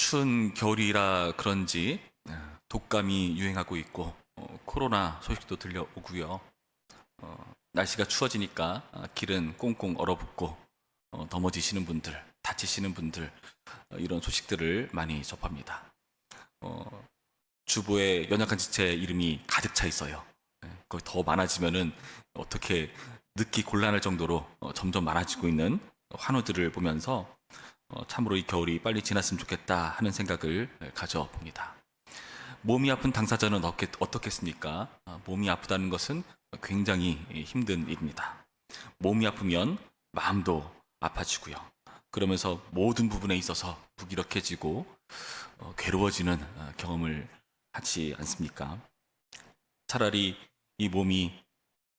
추운 겨울이라 그런지 독감이 유행하고 있고 코로나 소식도 들려오고요. 날씨가 추워지니까 길은 꽁꽁 얼어붙고 넘어지시는 분들, 다치시는 분들 이런 소식들을 많이 접합니다. 주보에 연약한 지체 이름이 가득 차 있어요. 거의 더 많아지면은 어떻게 늦기 곤란할 정도로 점점 많아지고 있는 환우들을 보면서 참으로 이 겨울이 빨리 지났으면 좋겠다 하는 생각을 가져봅니다. 몸이 아픈 당사자는 어떻겠습니까? 몸이 아프다는 것은 굉장히 힘든 일입니다. 몸이 아프면 마음도 아파지고요. 그러면서 모든 부분에 있어서 무기력해지고 괴로워지는 경험을 하지 않습니까? 차라리 이 몸이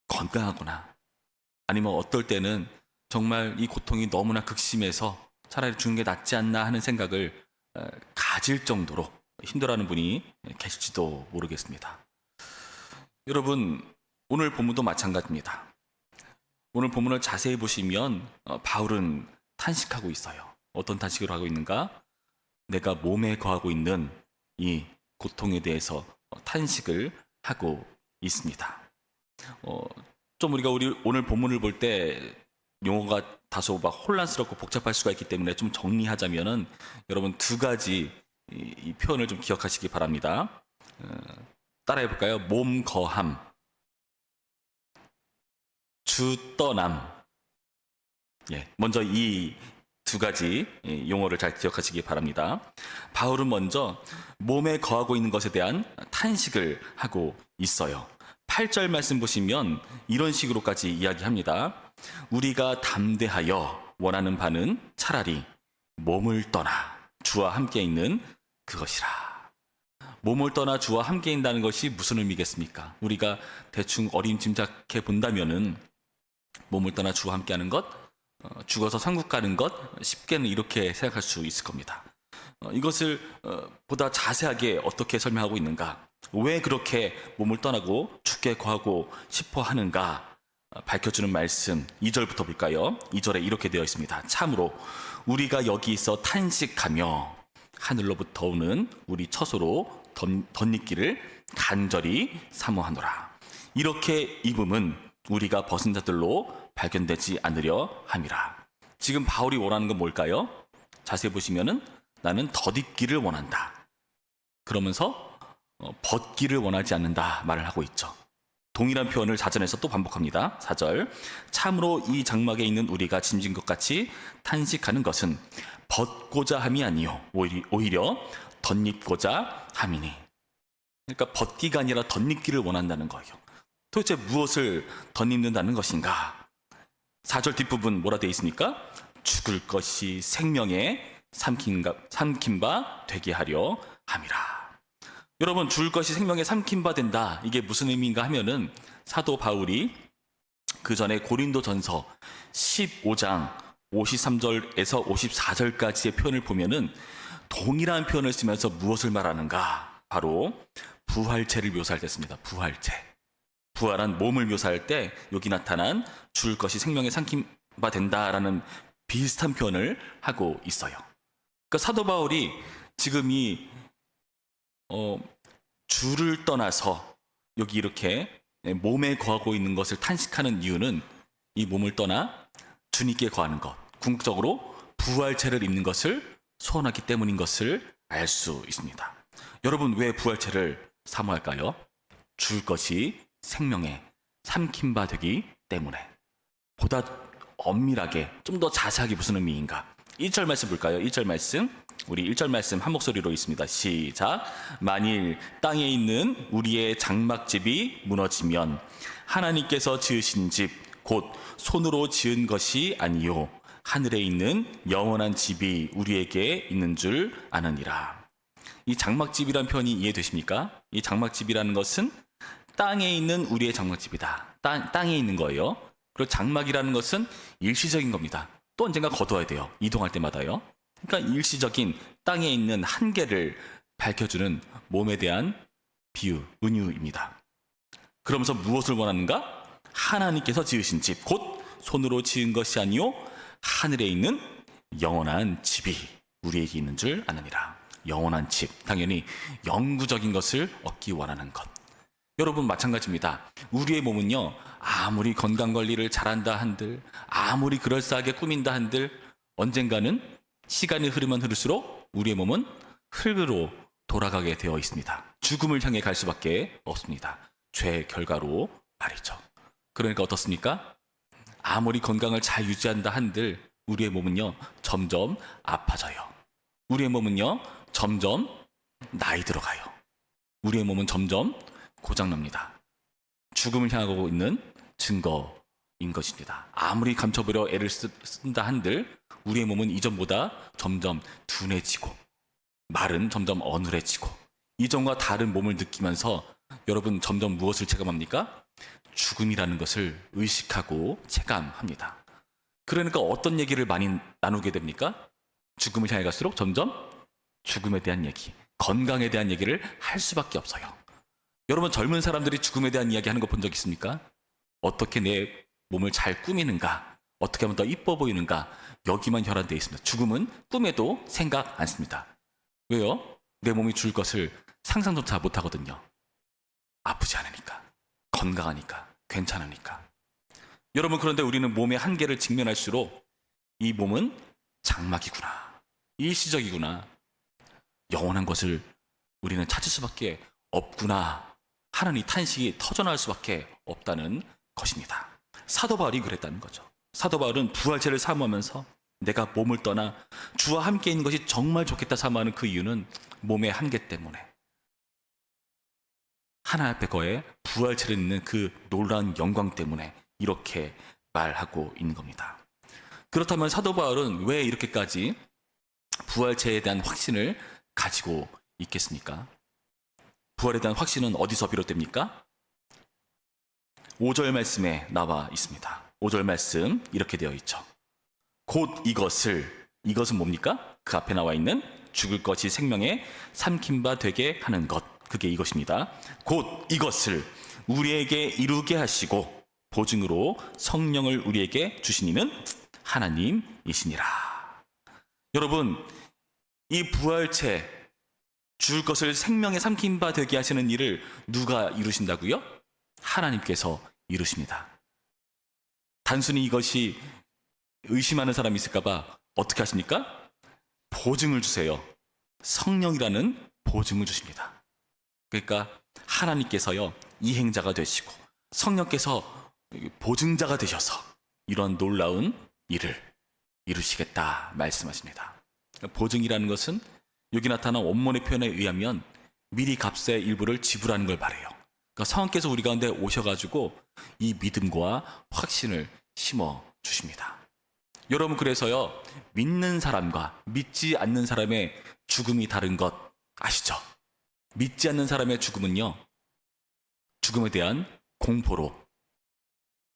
건강하거나 아니면 어떨 때는 정말 이 고통이 너무나 극심해서 차라리 죽는 게 낫지 않나 하는 생각을 가질 정도로 힘들어하는 분이 계실지도 모르겠습니다. 여러분, 오늘 본문도 마찬가지입니다. 오늘 본문을 자세히 보시면 바울은 탄식하고 있어요. 어떤 탄식을 하고 있는가? 내가 몸에 거하고 있는 이 고통에 대해서 탄식을 하고 있습니다. 좀 우리가 오늘 본문을 볼 때 용어가 다소 막 혼란스럽고 복잡할 수가 있기 때문에 좀 정리하자면은 여러분 두 가지 이 표현을 좀 기억하시기 바랍니다. 따라해 볼까요? 몸 거함, 주 떠남. 먼저 이 두 가지 용어를 잘 기억하시기 바랍니다. 바울은 먼저 몸에 거하고 있는 것에 대한 탄식을 하고 있어요. 8절 말씀 보시면 이런 식으로까지 이야기합니다. 우리가 담대하여 원하는 바는 차라리 몸을 떠나 주와 함께 있는 그것이라. 몸을 떠나 주와 함께 있다는 것이 무슨 의미겠습니까? 우리가 대충 어림짐작해 본다면은 몸을 떠나 주와 함께 하는 것, 죽어서 천국 가는 것, 쉽게는 이렇게 생각할 수 있을 겁니다. 이것을 보다 자세하게 어떻게 설명하고 있는가? 왜 그렇게 몸을 떠나고 죽게 거하고 싶어 하는가? 밝혀주는 말씀 2절부터 볼까요? 2절에 이렇게 되어 있습니다. 참으로 우리가 여기 있어 탄식하며 하늘로부터 오는 우리 처소로 덧입기를 간절히 사모하노라. 이렇게 입음은 우리가 벗은 자들로 발견되지 않으려 함이라. 지금 바울이 원하는 건 뭘까요? 자세히 보시면은 나는 덧입기를 원한다. 그러면서 벗기를 원하지 않는다 말을 하고 있죠. 동일한 표현을 자전에서 또 반복합니다. 4절 참으로 이 장막에 있는 우리가 짐진 것 같이 탄식하는 것은 벗고자 함이 아니요 오히려 덧입고자 함이니. 그러니까 벗기가 아니라 덧입기를 원한다는 거예요. 도대체 무엇을 덧입는다는 것인가? 4절 뒷부분 뭐라 되어 있습니까? 죽을 것이 생명에 삼킨 바 되게 하려 함이라. 여러분, 죽을 것이 생명에 삼킨 바 된다. 이게 무슨 의미인가 하면은 사도 바울이 그 전에 고린도전서 15장 53절에서 54절까지의 표현을 보면은 동일한 표현을 쓰면서 무엇을 말하는가? 바로 부활체를 묘사할 때 씁니다. 부활체. 부활한 몸을 묘사할 때 여기 나타난 죽을 것이 생명에 삼킨 바 된다라는 비슷한 표현을 하고 있어요. 그러니까 사도 바울이 지금 이 주를 떠나서 여기 이렇게 몸에 거하고 있는 것을 탄식하는 이유는 이 몸을 떠나 주님께 거하는 것, 궁극적으로 부활체를 입는 것을 소원하기 때문인 것을 알 수 있습니다. 여러분, 왜 부활체를 사모할까요? 죽을 것이 생명에 삼킨 바 되기 때문에. 보다 엄밀하게 좀 더 자세하게 무슨 의미인가? 1절 말씀 볼까요? 1절 말씀, 우리 1절 말씀 한 목소리로 있습니다. 시작. 만일 땅에 있는 우리의 장막집이 무너지면 하나님께서 지으신 집 곧 손으로 지은 것이 아니요 하늘에 있는 영원한 집이 우리에게 있는 줄 아느니라. 이 장막집이란 표현이 이해되십니까? 이 장막집이라는 것은 땅에 있는 우리의 장막집이다. 땅에 있는 거예요. 그리고 장막이라는 것은 일시적인 겁니다. 또 언젠가 거둬야 돼요. 이동할 때마다요. 그러니까 일시적인 땅에 있는 한계를 밝혀주는 몸에 대한 비유, 은유입니다. 그러면서 무엇을 원하는가? 하나님께서 지으신 집, 곧 손으로 지은 것이 아니요 하늘에 있는 영원한 집이 우리에게 있는 줄 아느니라. 영원한 집, 당연히 영구적인 것을 얻기 원하는 것. 여러분 마찬가지입니다. 우리의 몸은요, 아무리 건강관리를 잘한다 한들, 아무리 그럴싸하게 꾸민다 한들, 언젠가는 시간이 흐르면 흐를수록 우리의 몸은 흙으로 돌아가게 되어 있습니다. 죽음을 향해 갈 수밖에 없습니다. 죄의 결과로 말이죠. 그러니까 어떻습니까? 아무리 건강을 잘 유지한다 한들 우리의 몸은요, 점점 아파져요. 우리의 몸은요, 점점 나이 들어가요. 우리의 몸은 점점 고장납니다. 죽음을 향하고 있는 증거인 것입니다. 아무리 감춰보려 애를 쓴다 한들 우리의 몸은 이전보다 점점 둔해지고 말은 점점 어눌해지고 이전과 다른 몸을 느끼면서 여러분 점점 무엇을 체감합니까? 죽음이라는 것을 의식하고 체감합니다. 그러니까 어떤 얘기를 많이 나누게 됩니까? 죽음을 향해 갈수록 점점 죽음에 대한 얘기, 건강에 대한 얘기를 할 수밖에 없어요. 여러분 젊은 사람들이 죽음에 대한 이야기 하는 거 본 적 있습니까? 어떻게 내 몸을 잘 꾸미는가, 어떻게 하면 더 이뻐 보이는가, 여기만 혈안되어 있습니다. 죽음은 꿈에도 생각 않습니다. 왜요? 내 몸이 죽을 것을 상상조차 못하거든요. 아프지 않으니까, 건강하니까, 괜찮으니까. 여러분 그런데 우리는 몸의 한계를 직면할수록 이 몸은 장막이구나, 일시적이구나, 영원한 것을 우리는 찾을 수밖에 없구나 하는 이 탄식이 터져나올 수밖에 없다는 것입니다. 사도 바울이 그랬다는 거죠. 사도 바울은 부활체를 사모하면서 내가 몸을 떠나 주와 함께 있는 것이 정말 좋겠다 사모하는 그 이유는 몸의 한계 때문에 하나 앞에 거에 부활체를 있는 그 놀라운 영광 때문에 이렇게 말하고 있는 겁니다. 그렇다면 사도 바울은 왜 이렇게까지 부활체에 대한 확신을 가지고 있겠습니까? 부활에 대한 확신은 어디서 비롯됩니까? 5절 말씀에 나와 있습니다. 5절 말씀 이렇게 되어 있죠. 곧 이것은 뭡니까? 그 앞에 나와 있는 죽을 것이 생명에 삼킨 바 되게 하는 것, 그게 이것입니다. 곧 이것을 우리에게 이루게 하시고 보증으로 성령을 우리에게 주신 이는 하나님이시니라. 여러분 이 부활체, 죽을 것을 생명에 삼킨 바 되게 하시는 일을 누가 이루신다고요? 하나님께서 이루십니다. 단순히 이것이 의심하는 사람이 있을까 봐 어떻게 하십니까? 보증을 주세요. 성령이라는 보증을 주십니다. 그러니까 하나님께서요, 이행자가 되시고 성령께서 보증자가 되셔서 이런 놀라운 일을 이루시겠다 말씀하십니다. 보증이라는 것은 여기 나타난 원문의 표현에 의하면 미리 값의 일부를 지불하는 걸 말해요. 그러니까 성령께서 우리 가운데 오셔가지고 이 믿음과 확신을 심어 주십니다. 여러분 그래서요, 믿는 사람과 믿지 않는 사람의 죽음이 다른 것 아시죠? 믿지 않는 사람의 죽음은요, 죽음에 대한 공포로,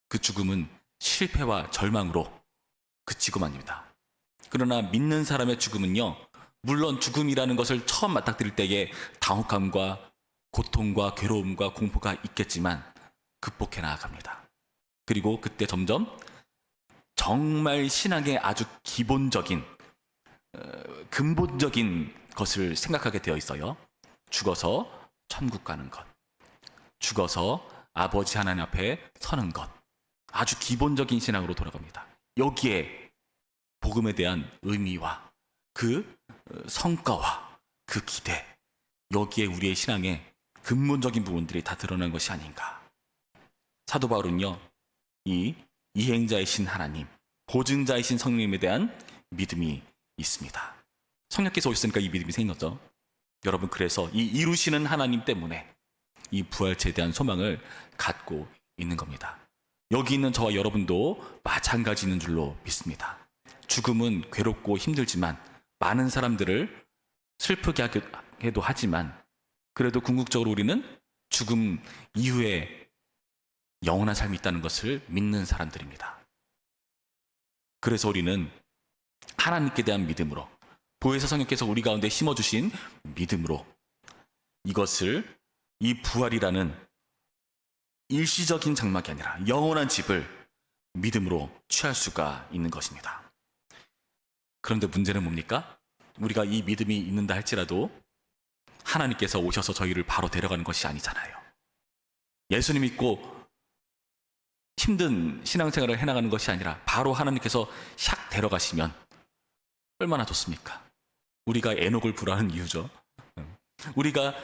그 죽음은 실패와 절망으로 그치고 맙니다. 그러나 믿는 사람의 죽음은요, 물론 죽음이라는 것을 처음 맞닥뜨릴 때에 당혹함과 고통과 괴로움과 공포가 있겠지만 극복해 나아갑니다. 그리고 그때 점점 정말 신앙의 아주 기본적인 근본적인 것을 생각하게 되어 있어요. 죽어서 천국 가는 것, 죽어서 아버지 하나님 앞에 서는 것, 아주 기본적인 신앙으로 돌아갑니다. 여기에 복음에 대한 의미와 그 성과와 그 기대, 여기에 우리의 신앙의 근본적인 부분들이 다 드러난 것이 아닌가. 사도 바울은요, 이 이행자이신 하나님, 보증자이신 성령님에 대한 믿음이 있습니다. 성령께서 오셨으니까 이 믿음이 생긴 거죠. 여러분 그래서 이 이루시는 하나님 때문에 이 부활체에 대한 소망을 갖고 있는 겁니다. 여기 있는 저와 여러분도 마찬가지인 줄로 믿습니다. 죽음은 괴롭고 힘들지만 많은 사람들을 슬프게 하기도 하지만 그래도 궁극적으로 우리는 죽음 이후에 영원한 삶이 있다는 것을 믿는 사람들입니다. 그래서 우리는 하나님께 대한 믿음으로, 보혜사 성령께서 우리 가운데 심어주신 믿음으로 이것을, 이 부활이라는 일시적인 장막이 아니라 영원한 집을 믿음으로 취할 수가 있는 것입니다. 그런데 문제는 뭡니까? 우리가 이 믿음이 있는다 할지라도 하나님께서 오셔서 저희를 바로 데려가는 것이 아니잖아요. 예수님 믿고 힘든 신앙생활을 해나가는 것이 아니라 바로 하나님께서 샥 데려가시면 얼마나 좋습니까? 우리가 에녹을 부르는 이유죠. 우리가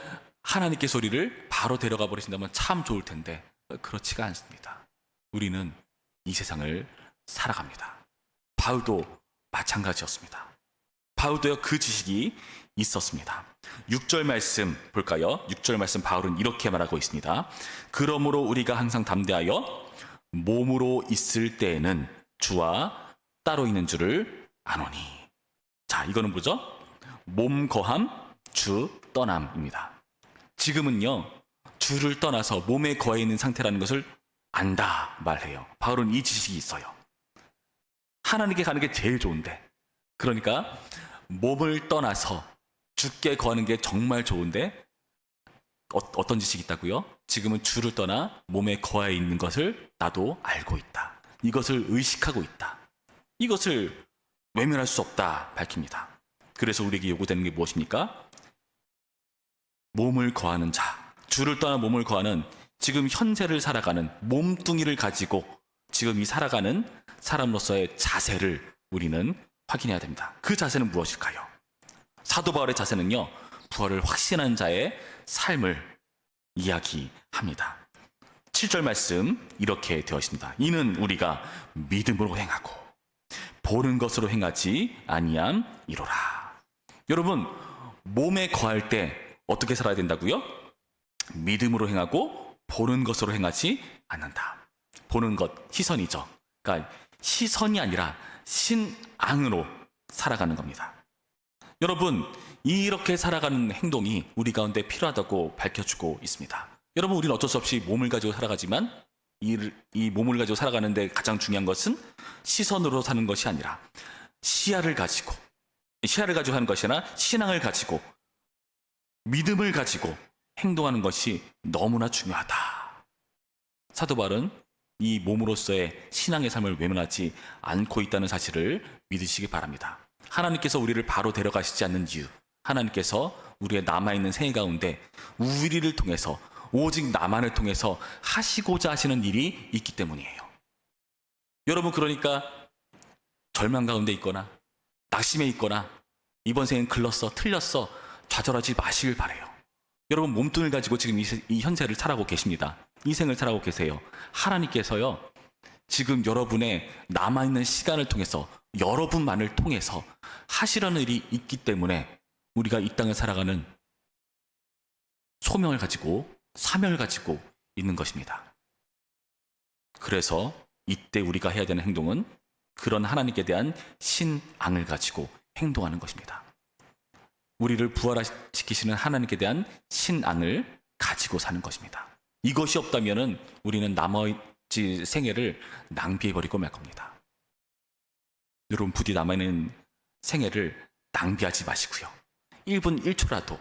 하나님께서 우리를 바로 데려가 버리신다면 참 좋을 텐데 그렇지가 않습니다. 우리는 이 세상을 살아갑니다. 바울도 마찬가지였습니다. 바울도요, 그 지식이 있었습니다. 6절 말씀 볼까요? 6절 말씀 바울은 이렇게 말하고 있습니다. 그러므로 우리가 항상 담대하여 몸으로 있을 때에는 주와 따로 있는 줄을 아노니. 자, 이거는 뭐죠? 몸 거함, 주 떠남입니다. 지금은요, 주를 떠나서 몸에 거해 있는 상태라는 것을 안다 말해요. 바울은 이 지식이 있어요. 하나님께 가는 게 제일 좋은데, 그러니까 몸을 떠나서 주께 거하는 게 정말 좋은데 어떤 지식이 있다고요? 지금은 주를 떠나 몸에 거해 있는 것을 나도 알고 있다. 이것을 의식하고 있다. 이것을 외면할 수 없다 밝힙니다. 그래서 우리에게 요구되는 게 무엇입니까? 몸을 거하는 자, 주를 떠나 몸을 거하는 지금 현재를 살아가는 몸뚱이를 가지고 지금 이 살아가는 사람으로서의 자세를 우리는 확인해야 됩니다. 그 자세는 무엇일까요? 사도 바울의 자세는요, 부활을 확신한 자의 삶을 이야기합니다. 7절 말씀 이렇게 되어 있습니다. 이는 우리가 믿음으로 행하고 보는 것으로 행하지 아니함이로라. 여러분, 몸에 거할 때 어떻게 살아야 된다고요? 믿음으로 행하고 보는 것으로 행하지 않는다. 보는 것, 시선이죠. 그러니까 시선이 아니라 신앙으로 살아가는 겁니다. 여러분, 이렇게 살아가는 행동이 우리 가운데 필요하다고 밝혀주고 있습니다. 여러분, 우리는 어쩔 수 없이 몸을 가지고 살아가지만 이 몸을 가지고 살아가는데 가장 중요한 것은 시선으로 사는 것이 아니라 시야를 가지고 하는 것이 아니라 신앙을 가지고 믿음을 가지고 행동하는 것이 너무나 중요하다. 사도 바울은 이 몸으로서의 신앙의 삶을 외면하지 않고 있다는 사실을 믿으시기 바랍니다. 하나님께서 우리를 바로 데려가시지 않는 이유, 하나님께서 우리의 남아있는 생애 가운데 우리를 통해서 오직 나만을 통해서 하시고자 하시는 일이 있기 때문이에요. 여러분, 그러니까 절망 가운데 있거나 낙심해 있거나 이번 생엔 글렀어, 틀렸어 좌절하지 마시길 바래요. 여러분, 몸뚱이를 가지고 지금 이 현세를 살아가고 계십니다. 이 생을 살아가고 계세요. 하나님께서요, 지금 여러분의 남아있는 시간을 통해서 여러분만을 통해서 하시려는 일이 있기 때문에 우리가 이 땅을 살아가는 소명을 가지고 사명을 가지고 있는 것입니다. 그래서 이때 우리가 해야 되는 행동은 그런 하나님께 대한 신앙을 가지고 행동하는 것입니다. 우리를 부활시키시는 하나님께 대한 신앙을 가지고 사는 것입니다. 이것이 없다면 우리는 나머지 생애를 낭비해버리고 말 겁니다. 여러분, 부디 남아있는 생애를 낭비하지 마시고요. 1분 1초라도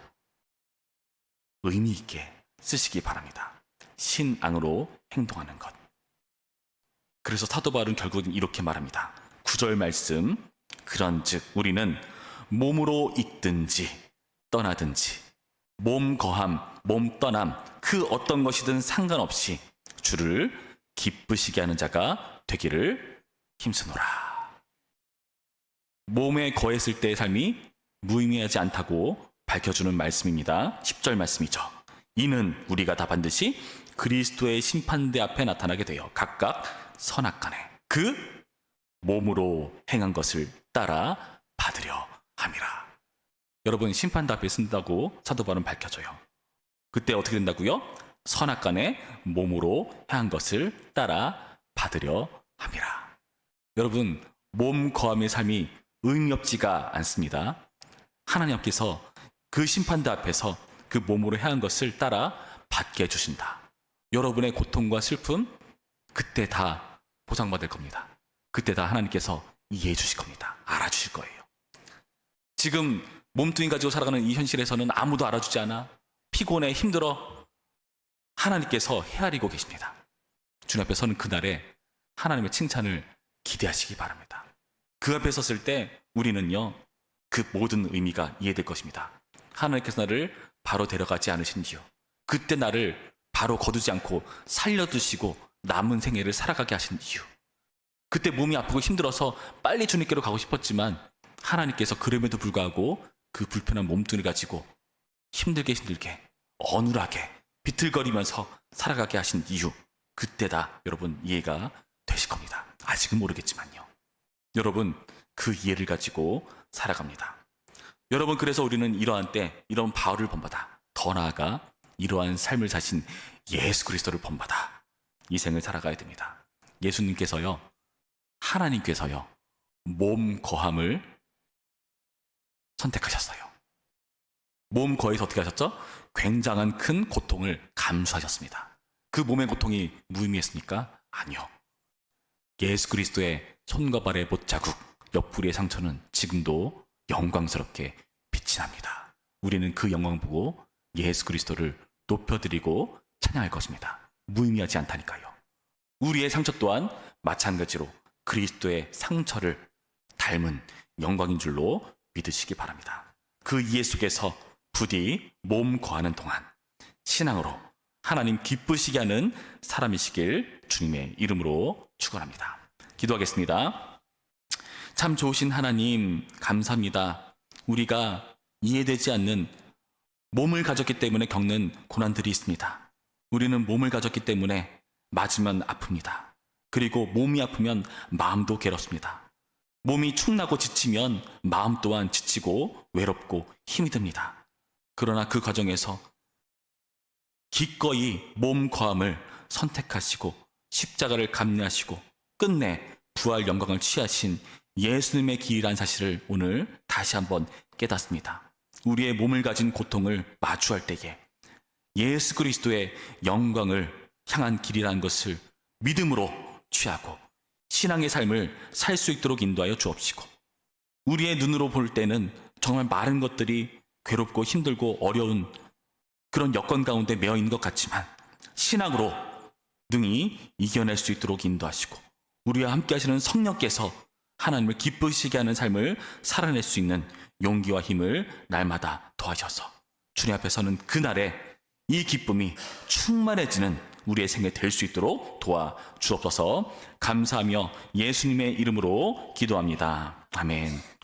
의미 있게 쓰시기 바랍니다. 신앙으로 행동하는 것. 그래서 사도 바울은 결국은 이렇게 말합니다. 9절 말씀, 그런즉 우리는 몸으로 있든지 떠나든지 몸 거함, 몸 떠남 그 어떤 것이든 상관없이 주를 기쁘시게 하는 자가 되기를 힘쓰노라. 몸에 거했을 때의 삶이 무의미하지 않다고 밝혀주는 말씀입니다. 10절 말씀이죠. 이는 우리가 다 반드시 그리스도의 심판대 앞에 나타나게 되어 각각 선악간에 그 몸으로 행한 것을 따라 받으려 함이라. 여러분, 심판대 앞에 쓴다고 사도 바울은 밝혀줘요. 그때 어떻게 된다고요? 선악간에 몸으로 행한 것을 따라 받으려 함이라. 여러분, 몸 거함의 삶이 의미 없지가 않습니다. 하나님께서 그 심판대 앞에서 그 몸으로 행한 것을 따라 받게 해주신다. 여러분의 고통과 슬픔 그때 다 보상받을 겁니다. 그때 다 하나님께서 이해해 주실 겁니다. 알아주실 거예요. 지금 몸뚱이 가지고 살아가는 이 현실에서는 아무도 알아주지 않아 피곤해 힘들어 하나님께서 헤아리고 계십니다. 주님 앞에 서는 그날에 하나님의 칭찬을 기대하시기 바랍니다. 그 앞에 섰을 때 우리는요, 그 모든 의미가 이해될 것입니다. 하나님께서 나를 바로 데려가지 않으신 이유, 그때 나를 바로 거두지 않고 살려두시고 남은 생애를 살아가게 하신 이유, 그때 몸이 아프고 힘들어서 빨리 주님께로 가고 싶었지만 하나님께서 그럼에도 불구하고 그 불편한 몸뚱이를 가지고 힘들게 어눌하게 비틀거리면서 살아가게 하신 이유, 그때다 여러분 이해가 되실 겁니다. 아직은 모르겠지만요. 여러분 그 이해를 가지고 살아갑니다. 여러분, 그래서 우리는 이러한 때 이런 바울을 본받아, 더 나아가 이러한 삶을 사신 예수 그리스도를 본받아 이 생을 살아가야 됩니다. 예수님께서요, 하나님께서요, 몸 거함을 선택하셨어요. 몸 거에서 어떻게 하셨죠? 굉장한 큰 고통을 감수하셨습니다. 그 몸의 고통이 무의미했습니까? 아니요. 예수 그리스도의 손과 발의 못자국, 옆구리의 상처는 지금도 영광스럽게 빛이 납니다. 우리는 그 영광 보고 예수 그리스도를 높여드리고 찬양할 것입니다. 무의미하지 않다니까요. 우리의 상처 또한 마찬가지로 그리스도의 상처를 닮은 영광인 줄로 믿으시기 바랍니다. 그 이해 속에서 부디 몸 거하는 동안 신앙으로 하나님 기쁘시게 하는 사람이시길 주님의 이름으로 축원합니다. 기도하겠습니다. 참 좋으신 하나님, 감사합니다. 우리가 이해되지 않는 몸을 가졌기 때문에 겪는 고난들이 있습니다. 우리는 몸을 가졌기 때문에 맞으면 아픕니다. 그리고 몸이 아프면 마음도 괴롭습니다. 몸이 축나고 지치면 마음 또한 지치고 외롭고 힘이 듭니다. 그러나 그 과정에서 기꺼이 몸 거함을 선택하시고 십자가를 감내하시고 끝내 부활 영광을 취하신 예수님의 길이란 사실을 오늘 다시 한번 깨닫습니다. 우리의 몸을 가진 고통을 마주할 때에 예수 그리스도의 영광을 향한 길이라는 것을 믿음으로 취하고 신앙의 삶을 살 수 있도록 인도하여 주옵시고, 우리의 눈으로 볼 때는 정말 많은 것들이 괴롭고 힘들고 어려운 그런 여건 가운데 매여 있는 것 같지만 신앙으로 능히 이겨낼 수 있도록 인도하시고, 우리와 함께 하시는 성령께서 하나님을 기쁘시게 하는 삶을 살아낼 수 있는 용기와 힘을 날마다 더하셔서 주님 앞에 서는 그날에 이 기쁨이 충만해지는 우리의 생애 될 수 있도록 도와 주옵소서. 감사하며 예수님의 이름으로 기도합니다. 아멘.